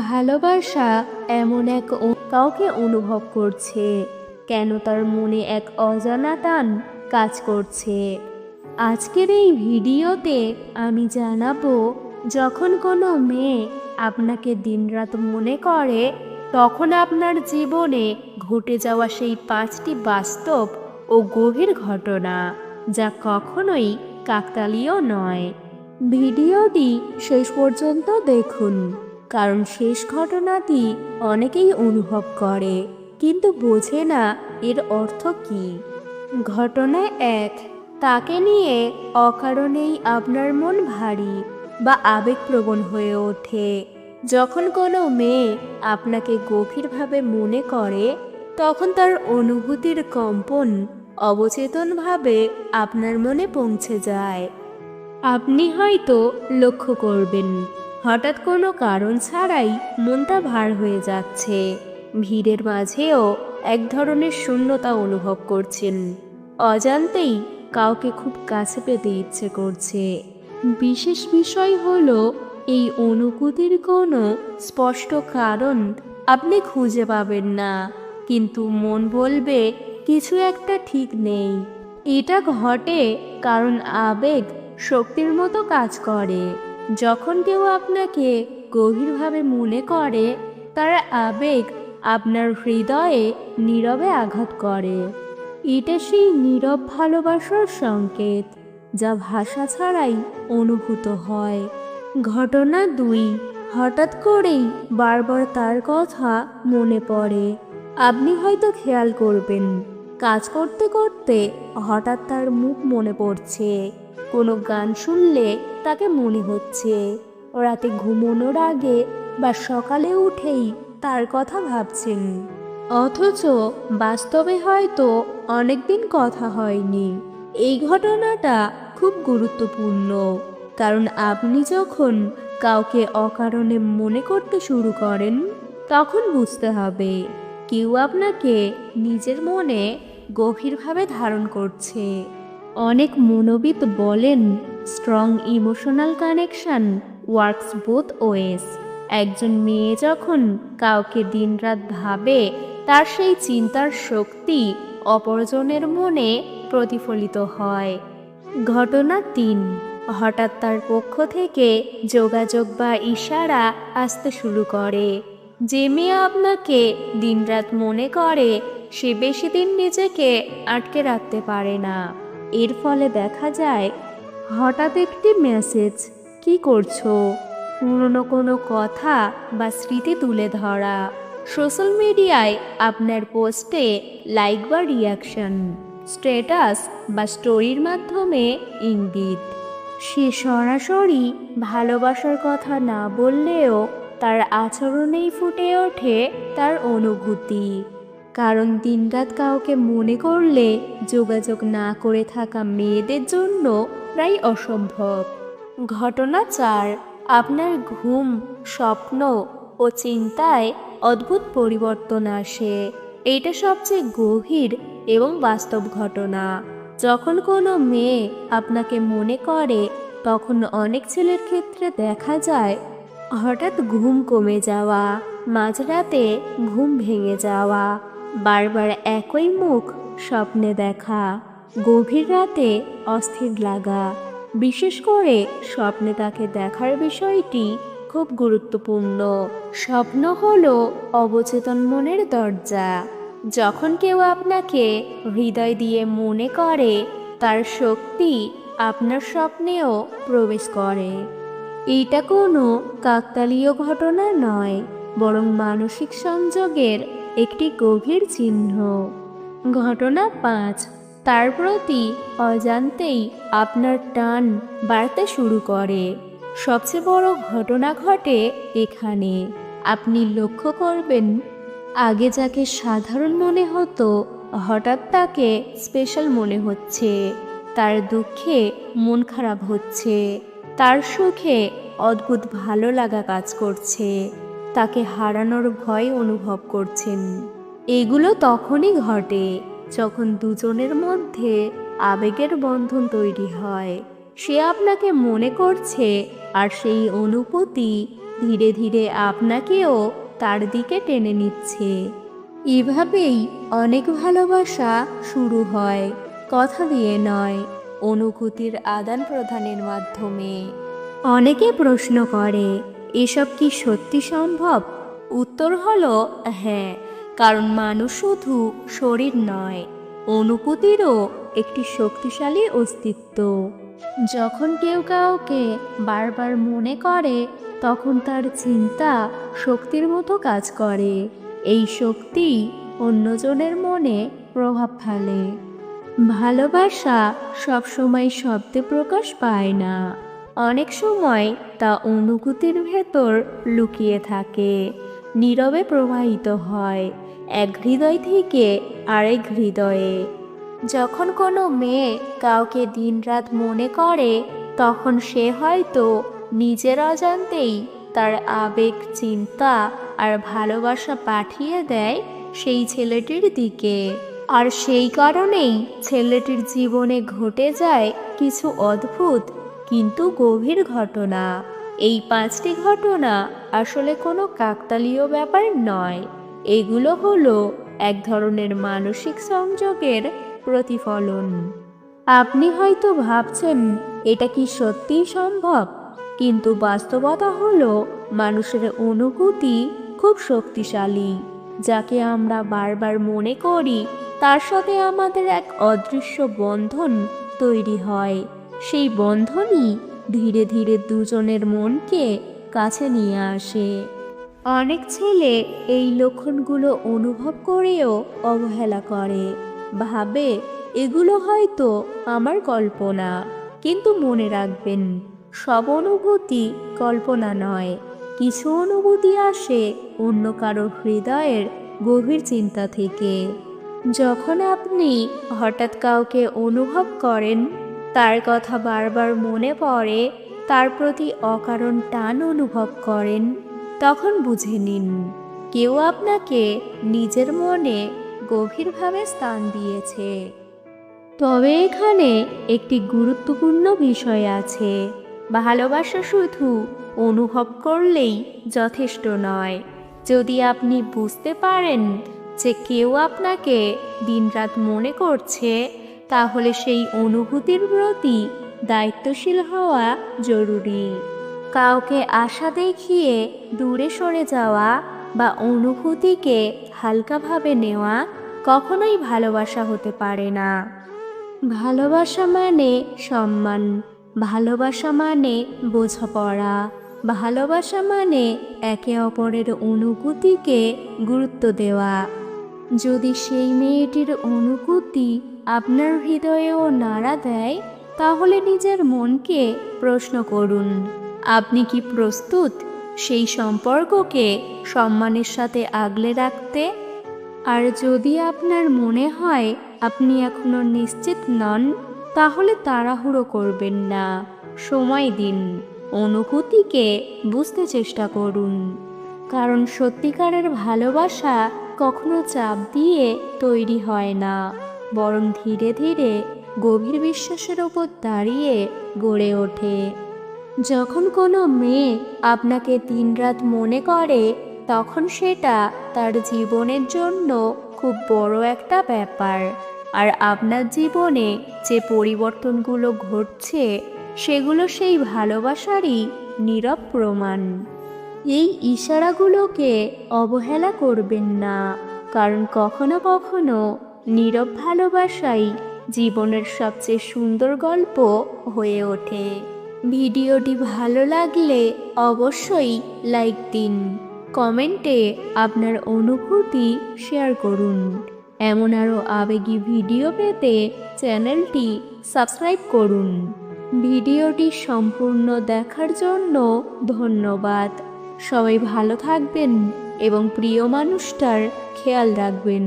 ভালোবাসা এমন কাউকে অনুভব করছে, কেন তার মনে এক অজানা টান কাজ করছে। আজকের এই ভিডিওতে আমি জানাবো, যখন কোনো মেয়ে আপনাকে দিনরাত মনে করে, তখন আপনার জীবনে ঘটে যাওয়া সেই 5টি বাস্তব ও গভীর ঘটনা, যা কখনোই কাকতালীয় নয়। ভিডিওটি শেষ পর্যন্ত দেখুন, কারণ শেষ ঘটনাটি অনেকেই অনুভব করে কিন্তু বোঝে না এর অর্থ কী। ঘটনা 1, তাকে নিয়ে অকারণেই আপনার মন ভারী বা আবেগপ্রবণ হয়ে ওঠে। যখন কোনো মেয়ে আপনাকে গভীরভাবে মনে করে, তখন তার অনুভূতির কম্পন অবচেতনভাবে আপনার মনে পৌঁছে যায়। আপনি হয়তো লক্ষ্য করবেন, হঠাৎ কোনো কারণ ছাড়াই মনটা ভার হয়ে যাচ্ছে। ভিড়ের মাঝেও এক ধরনের শূন্যতা অনুভব করছেন। অজান্তেই কাউকে খুব কাছে পেতে ইচ্ছে করছে। বিশেষ বিষয় হলো, এই অনুভূতির কোনো স্পষ্ট কারণ আপনি খুঁজে পাবেন না, কিন্তু মন বলবে কিছু একটা ঠিক নেই। এটা ঘটে কারণ আবেগ শক্তির মতো কাজ করে। যখন কেউ আপনাকে গভীরভাবে মনে করে, তার আবেগ আপনার হৃদয়ে নীরবে আঘাত করে। এটা সেই নীরব ভালোবাসার সংকেত, যা ভাষা ছাড়াই অনুভূত হয়। ঘটনা 2, হঠাৎ করেই বারবার তার কথা মনে পড়ে। আপনি হয়তো খেয়াল করবেন, কাজ করতে করতে হঠাৎ তার মুখ মনে পড়ছে। কোনো গান শুনলে তাকে মনে হচ্ছে। রাতে ঘুমানোর আগে বা সকালে উঠেই তার কথা ভাবছেন। অথচ বাস্তবে হয়তো অনেকদিন কথা হয়নি। এই ঘটনাটা খুব গুরুত্বপূর্ণ, কারণ আপনি যখন কাউকে অকারণে মনে করতে শুরু করেন, তখন বুঝতে হবে কেউ আপনাকে নিজের মনে গভীরভাবে ধারণ করছে। অনেক মনোবিদ বলেন, strong emotional connection works both wedge. একজন মেয়ে যখন কাউকে দিনরাত ভাবে, তার সেই চিন্তার শক্তি অপরজনের মনে প্রতিফলিত হয়। ঘটনা 3, হঠাৎ তার পক্ষ থেকে যোগাযোগ বা ইশারা আসতে শুরু করে। যে মেয়ে আপনাকে দিনরাত মনে করে, সে বেশি দিন নিজেকে আটকে রাখতে পারে না। এর ফলে দেখা যায়, হঠাৎ একটি মেসেজ, কি করছো, পুরনো কোনো কথা বা স্মৃতি তুলে ধরা, সোশ্যাল মিডিয়ায় আপনার পোস্টে লাইক বা রিয়াকশন, স্ট্যাটাস বা স্টোরির মাধ্যমে ইঙ্গিত। সে সরাসরি ভালোবাসার কথা না বললেও তার আচরণেই ফুটে ওঠে তার অনুভূতি। কারণ দিনরাত কাউকে মনে করলে যোগাযোগ না করে থাকা মেয়েদের জন্য প্রায় অসম্ভব। ঘটনা 4, আপনার ঘুম, স্বপ্ন ও চিন্তায় অদ্ভুত পরিবর্তন আসে। এটা সবচেয়ে গভীর এবং বাস্তব ঘটনা। যখন কোনো মেয়ে আপনাকে মনে করে, তখন অনেক ছেলের ক্ষেত্রে দেখা যায় হঠাৎ ঘুম কমে যাওয়া, মাঝরাতে ঘুম ভেঙে যাওয়া, বারবার একই মুখ স্বপ্নে দেখা, গভীর রাতে অস্থির লাগা। বিশেষ করে স্বপ্নে তাকে দেখার বিষয়টি খুব গুরুত্বপূর্ণ। স্বপ্ন হলো অবচেতন মনের দরজা। যখন কেউ আপনাকে হৃদয় দিয়ে মনে করে, তার শক্তি আপনার স্বপ্নেও প্রবেশ করে। এইটা কোনো কাকতালীয় ঘটনা নয়, বরং মানসিক সংযোগের একটি গভীর চিহ্ন। ঘটনা 5, তার প্রতি অজান্তেই আপনার টান বাড়তে শুরু করে। সবচেয়ে বড় ঘটনা ঘটে এখানে। আপনি লক্ষ্য করবেন, আগে যাকে সাধারণ মনে হতো, হঠাৎ তাকে স্পেশাল মনে হচ্ছে। তার দুঃখে মন খারাপ হচ্ছে, তার সুখে অদ্ভুত ভালো লাগা কাজ করছে, তাকে হারানোর ভয় অনুভব করছেন। এগুলো তখনই ঘটে যখন দুজনের মধ্যে আবেগের বন্ধন তৈরি হয়। সে আপনাকে মনে করছে, আর সেই অনুভূতি ধীরে ধীরে আপনাকেও তার দিকে টেনে নিচ্ছে। এভাবেই অনেক ভালোবাসা শুরু হয়, কথা দিয়ে নয়, অনুভূতির আদান প্রদানের মাধ্যমে। অনেকে প্রশ্ন করে, এসব কি সত্যি সম্ভব? উত্তর হলো হ্যাঁ, কারণ মানুষ শুধু শরীর নয়, অনুভূতিরও একটি শক্তিশালী অস্তিত্ব। যখন কেউ কাউকে বারবার মনে করে, তখন তার চিন্তা শক্তির মতো কাজ করে। এই শক্তি অন্যজনের মনে প্রভাব ফেলে। ভালোবাসা সবসময় শব্দে প্রকাশ পায় না, অনেক সময় তা অনুভূতির ভেতর লুকিয়ে থাকে, নীরবে প্রবাহিত হয় এক হৃদয় থেকে আরেক হৃদয়ে। যখন কোনো মেয়ে কাউকে দিনরাত মনে করে, তখন সে হয়তো নিজের অজান্তেই তার আবেগ, চিন্তা আর ভালোবাসা পাঠিয়ে দেয় সেই ছেলেটির দিকে। আর সেই কারণেই ছেলেটির জীবনে ঘটে যায় কিছু অদ্ভুত কিন্তু গভীর ঘটনা। এই 5টি ঘটনা আসলে কোনো কাকতালীয় ব্যাপার নয়, এগুলো হলো এক ধরনের মানসিক সংযোগের প্রতিফলন। আপনি হয়তো ভাবছেন এটা কি সত্যিই সম্ভব, কিন্তু বাস্তবতা হলো মানুষের অনুভূতি খুব শক্তিশালী। যাকে আমরা বারবার মনে করি, তার সাথে আমাদের এক অদৃশ্য বন্ধন তৈরি হয়। সেই বন্ধনই ধীরে ধীরে দুজনের মনকে কাছে নিয়ে আসে। অনেক ছেলে এই লক্ষণগুলো অনুভব করেও অবহেলা করে, ভাবে এগুলো হয়তো আমার কল্পনা। কিন্তু মনে রাখবেন, সব অনুভূতি কল্পনা নয়। কিছু অনুভূতি আসে অন্য কারো হৃদয়ের গভীর চিন্তা থেকে। যখন আপনি হঠাৎ কাউকে অনুভব করেন, তার কথা বারবার মনে পড়ে, তার প্রতি অকারণ টান অনুভব করেন, তখন বুঝে নিন কেউ আপনাকে নিজের মনে গভীরভাবে স্থান দিয়েছে। তবে এখানে একটি গুরুত্বপূর্ণ বিষয় আছে, ভালোবাসা শুধু অনুভব করলেই যথেষ্ট নয়। যদি আপনি বুঝতে পারেন যে কেউ আপনাকে দিনরাত মনে করছে, তাহলে সেই অনুভূতির প্রতি দায়িত্বশীল হওয়া জরুরি। কাউকে আশা দেখিয়ে দূরে সরে যাওয়া বা অনুভূতিকে হালকাভাবে নেওয়া কখনোই ভালোবাসা হতে পারে না। ভালোবাসা মানে সম্মান, ভালোবাসা মানে বোঝাপড়া, ভালোবাসা মানে একে অপরের অনুভূতিকে গুরুত্ব দেওয়া। যদি সেই মেয়েটির অনুভূতি আপনার হৃদয়েও নাড়া দেয়, তাহলে নিজের মনকে প্রশ্ন করুন, আপনি কি প্রস্তুত সেই সম্পর্ককে সম্মানের সাথে আগলে রাখতে? আর যদি আপনার মনে হয় আপনি এখনো নিশ্চিত নন, তাহলে তাড়াহুড়ো করবেন না, সময় দিন, অনুভূতিকে বুঝতে চেষ্টা করুন। কারণ সত্যিকারের ভালোবাসা কখনো চাপ দিয়ে তৈরি হয় না, বরং ধীরে ধীরে গভীর বিশ্বাসের ওপর দাঁড়িয়ে গড়ে ওঠে। যখন কোনো মেয়ে আপনাকে দিনরাত মনে করে, তখন সেটা তার জীবনের জন্য খুব বড় একটা ব্যাপার। আর আপনার জীবনে যে পরিবর্তনগুলো ঘটছে, সেগুলো সেই ভালোবাসারই নীরব প্রমাণ। এই ইশারাগুলোকে অবহেলা করবেন না, কারণ কখনো কখনো নীরব ভালোবাসাই জীবনের সবচেয়ে সুন্দর গল্প হয়ে ওঠে। ভিডিওটি ভালো লাগলে অবশ্যই লাইক দিন, কমেন্টে আপনার অনুভূতি শেয়ার করুন। এমন আরও আবেগী ভিডিও পেতে চ্যানেলটি সাবস্ক্রাইব করুন। ভিডিওটি সম্পূর্ণ দেখার জন্য ধন্যবাদ। সবাই ভালো থাকবেন এবং প্রিয় মানুষটার খেয়াল রাখবেন।